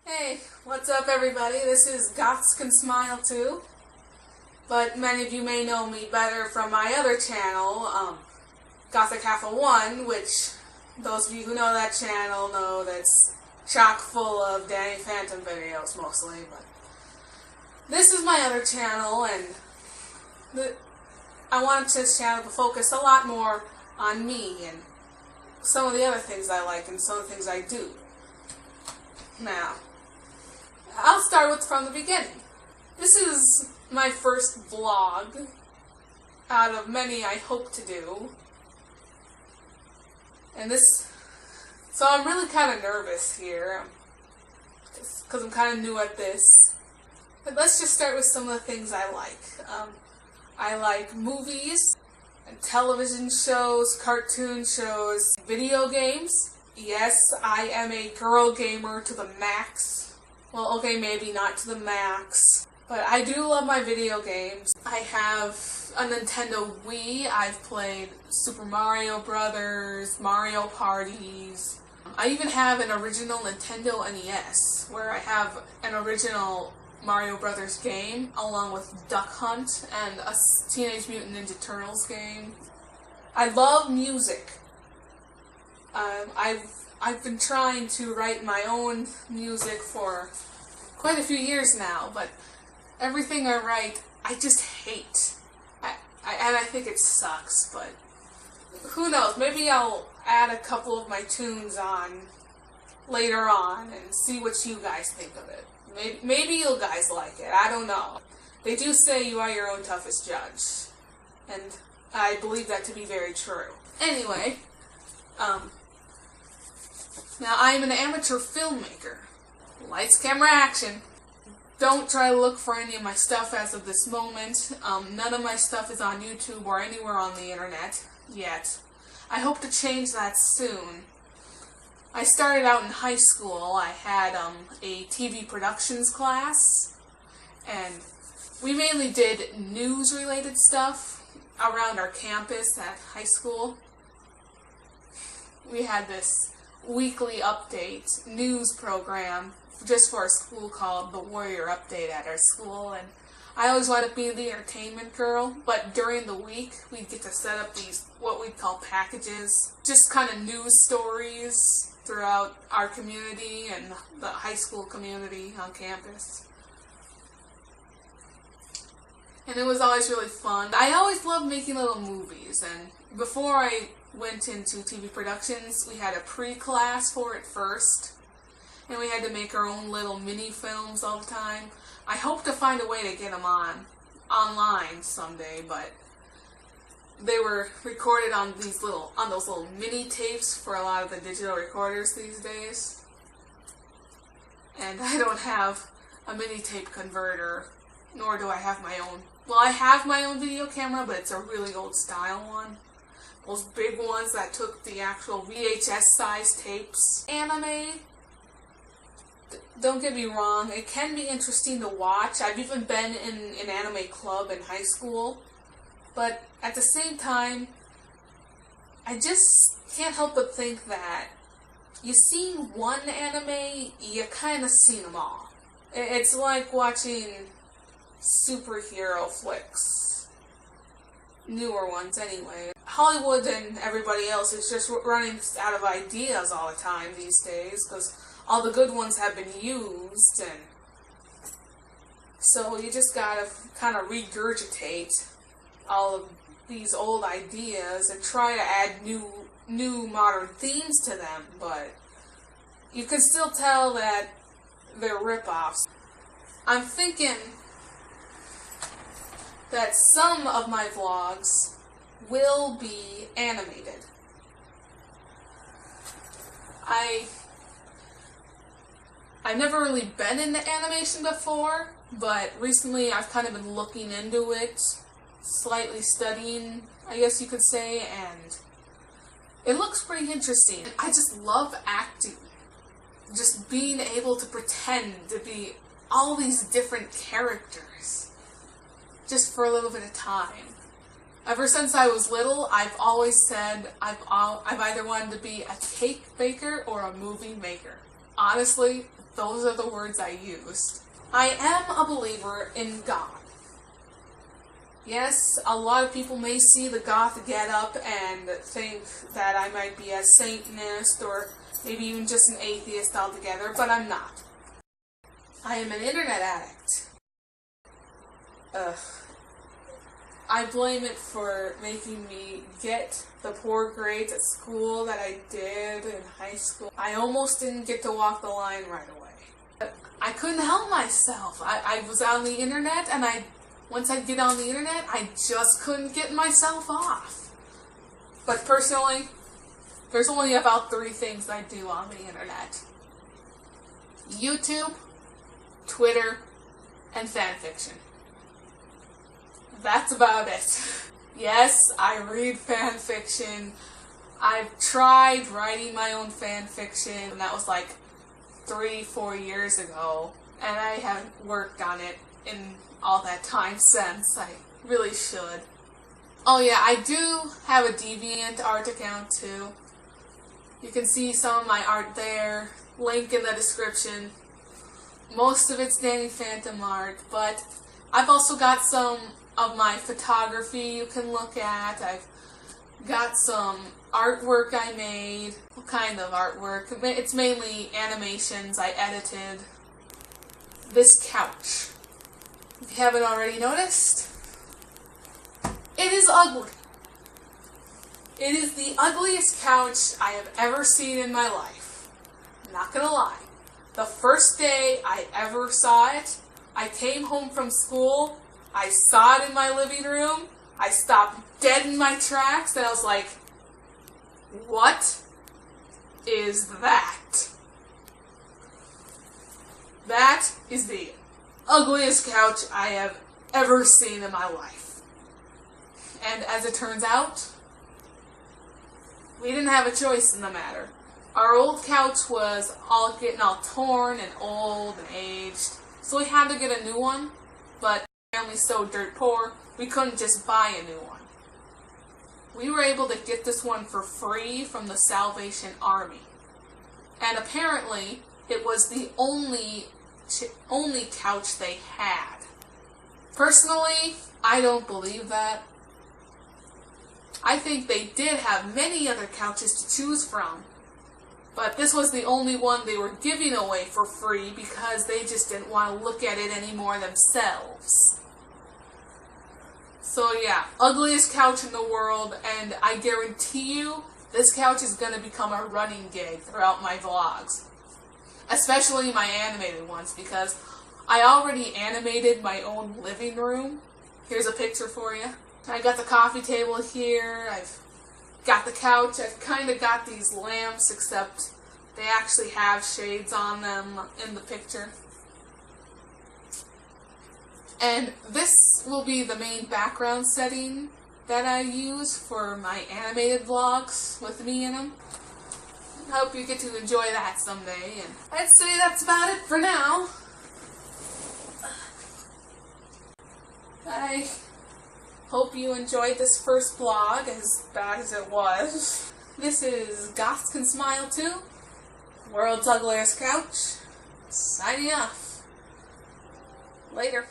Hey, what's up everybody? This is Goths Can Smile Too, but many of you may know me better from my other channel, Gothic Half of One, which those of you who know that channel know that's chock full of Danny Phantom videos mostly, but this is my other channel, and I wanted this channel to focus a lot more on me and some of the other things I like and some of the things I do. Now, I'll start from the beginning. This is my first vlog out of many I hope to do. So I'm really kind of nervous here, because I'm kind of new at this. But let's just start with some of the things I like. I like movies, and television shows, cartoon shows, video games. Yes, I am a girl gamer to the max. Well, okay, maybe not to the max, but I do love my video games. I have a Nintendo Wii. I've played Super Mario Brothers, Mario Parties. I even have an original Nintendo NES, where I have an original Mario Brothers game, along with Duck Hunt and a Teenage Mutant Ninja Turtles game. I love music. I've been trying to write my own music for quite a few years now, but everything I write, I just hate. And I think it sucks, but who knows, maybe I'll add a couple of my tunes on later on and see what you guys think of it. Maybe you guys like it, I don't know. They do say you are your own toughest judge, and I believe that to be very true. Anyway, now I am an amateur filmmaker. Lights, camera, action. Don't try to look for any of my stuff as of this moment. None of my stuff is on YouTube or anywhere on the internet yet. I hope to change that soon. I started out in high school. I had a TV productions class, and we mainly did news-related stuff around our campus at high school. We had this weekly update news program just for our school called The Warrior Update at our school, and I always wanted to be the entertainment girl, but during the week we'd get to set up these what we'd call packages, just kind of news stories throughout our community and the high school community on campus. And it was always really fun. I always loved making little movies, and before I went into TV productions, we had a pre-class for it first, and we had to make our own little mini films all the time. I hope to find a way to get them online someday, but they were recorded on those little mini tapes for a lot of the digital recorders these days, and I don't have a mini tape converter, nor do I have my own. Well, I have my own video camera, but it's a really old style one. Those big ones that took the actual VHS size tapes. Anime, don't get me wrong, it can be interesting to watch. I've even been in an anime club in high school, but at the same time, I just can't help but think that you seen one anime, you kind of seen them all. It's like watching superhero flicks. Newer ones anyway. Hollywood and everybody else is just running out of ideas all the time these days, because all the good ones have been used, and so you just gotta kind of regurgitate all of these old ideas and try to add new modern themes to them, but you can still tell that they're rip-offs. I'm thinking that some of my vlogs will be animated. I've never really been into animation before, but recently I've kind of been looking into it, slightly studying, I guess you could say, and it looks pretty interesting. I just love acting. Just being able to pretend to be all these different characters, just for a little bit of time. Ever since I was little, I've always said I've either wanted to be a cake baker or a movie maker. Honestly, Those are the words I used. I am a believer in God. Yes, a lot of people may see the goth getup and think that I might be a Satanist or maybe even just an atheist altogether, but I'm not. I am an internet addict. I blame it for making me get the poor grades at school that I did in high school. I almost didn't get to walk the line right away. I couldn't help myself. I was on the internet, and once I get on the internet, I just couldn't get myself off. But personally, there's only about 3 things I do on the internet. YouTube, Twitter, and fanfiction. That's about it. Yes, I read fanfiction. I've tried writing my own fanfiction, and that was like 3-4 years ago, and I haven't worked on it in all that time since. I really should. Oh yeah, I do have a Deviant art account too. You can see some of my art there. Link in the description. Most of it's Danny Phantom art, but I've also got some of my photography you can look at. I've got some artwork I made. What kind of artwork? It's mainly animations I edited. This couch. If you haven't already noticed, it is ugly. It is the ugliest couch I have ever seen in my life. I'm not gonna lie. The first day I ever saw it, I came home from school, I saw it in my living room, I stopped dead in my tracks, and I was like, what is that? That is the ugliest couch I have ever seen in my life. And as it turns out, we didn't have a choice in the matter. Our old couch was getting all torn and old and aged, so we had to get a new one, but our family's so dirt poor, we couldn't just buy a new one. We were able to get this one for free from the Salvation Army. And apparently, it was the only couch they had. Personally, I don't believe that. I think they did have many other couches to choose from, but this was the only one they were giving away for free because they just didn't want to look at it anymore themselves. So yeah, ugliest couch in the world, and I guarantee you, this couch is going to become a running gag throughout my vlogs. Especially my animated ones, because I already animated my own living room. Here's a picture for you. I got the coffee table here, I've got the couch, I've kind of got these lamps, except they actually have shades on them in the picture. And this will be the main background setting that I use for my animated vlogs with me in them. I hope you get to enjoy that someday, and I'd say that's about it for now. I hope you enjoyed this first vlog, as bad as it was. This is Goths Can Smile Too, World's Ugliest Couch, signing off. Later.